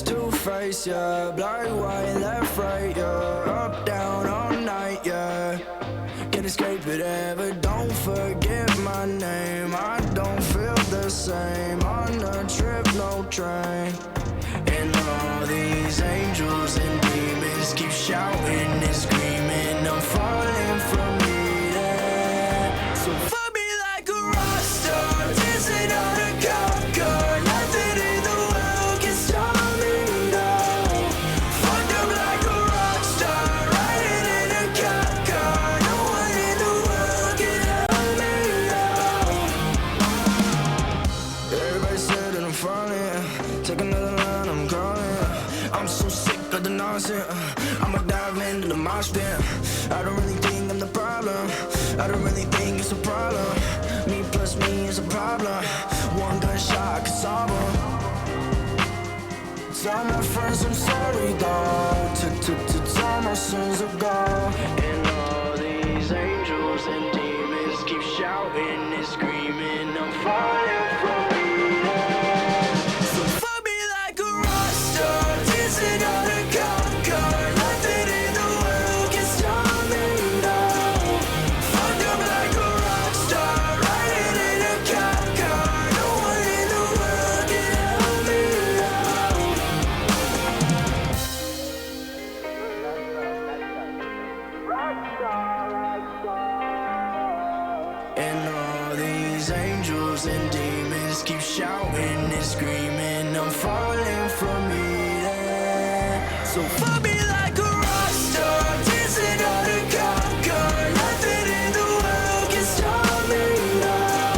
Two-face, yeah. Black, white, left, right, yeah. Up, down, all night, yeah. Can't escape it ever, don't forget my name. I don't feel the same on a trip, no train. And all these angels and demons keep shouting and screaming, I'm falling from needing. So fuck me like a rock star, dancing on a cop car. Nothing in the world can stop me now. Fucked up like a rock star, riding in a cop car. No one in the world can help me now. Everybody said that I'm falling, take another line, I'm calling. I'm so sick of the nonsense, I'ma dive into the mosh pit. I don't really think I'm the problem, I don't really think it's a problem. Me plus me is a problem, one gunshot could solve them. Tell my friends I'm sorry, dog. Tell my sins are gone. And all these angels and demons keep shouting and screaming, I'm falling from needing. So fuck me like a rock star, dancing on a cop car. Nothing in the world can stop me now. Fucked up like a rock star, riding in a cop car. No one in the world can help me now. And all these angels and demons keep shouting and screaming, I'm falling from needing. So fuck me like a rock star, dancing on a cop car. Nothing in the world can stop me now.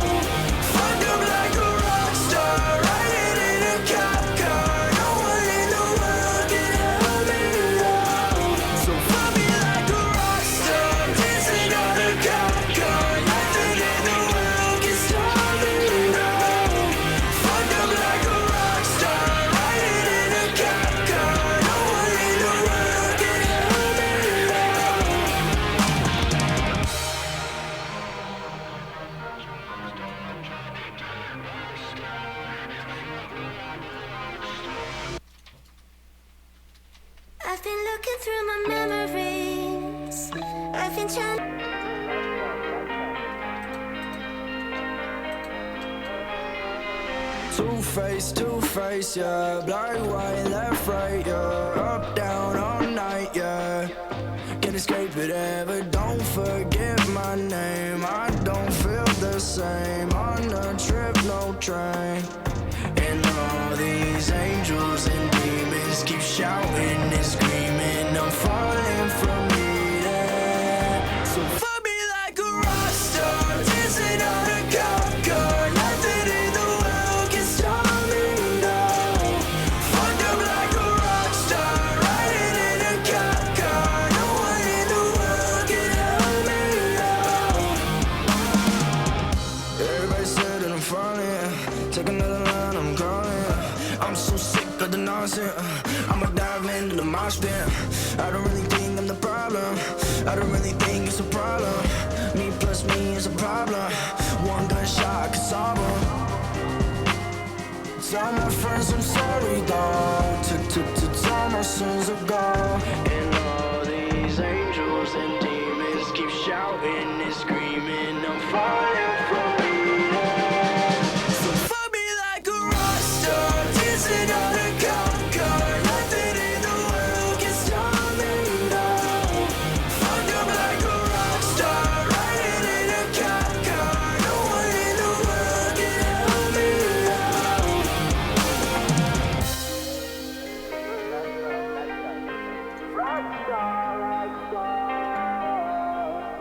Fucked up like a rock star, riding in a cop car. No one in the world can help me now. So fuck me like a rock star, dancing on a cop car. Nothing in the world can stop me now. Fucked up like a rock star, riding in a cop car. No one in the world can help me now. I've been looking through my memories. I've been trying. Two-face, yeah. Black, white, left, right, yeah. Up, down, all night, yeah. Can't escape it ever, don't forget my name. I don't feel the same on a trip, no train. And all these angels and demons keep shouting and screaming, I'm falling from needing. So fuck me like a rock star, dancing on a cop car. Nothing in the world can stop me now. Fucked up like a rock star, riding in a cop car. No one in the world can help me now. Everybody said that I'm falling, take another line, I'm calling. I'm so sick of the nonsense, I'ma dive into the mosh pit. I don't really think I'm the problem, I don't really think it's a problem. Me plus me is a problem, one gunshot could solve them. Tell my friends I'm sorry, dog. Tell my sins are gone. And all these angels and demons keep shouting and screaming, I'm falling from needing. So fuck me like a rock star, dancing on a cop car. Nothing in the world can stop me now. Fucked up like a rock star, riding in a cop car. No one in the world can help me now.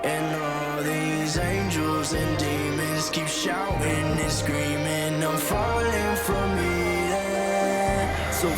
And all these angels and demons keep shouting and screaming, I'm falling from needing. So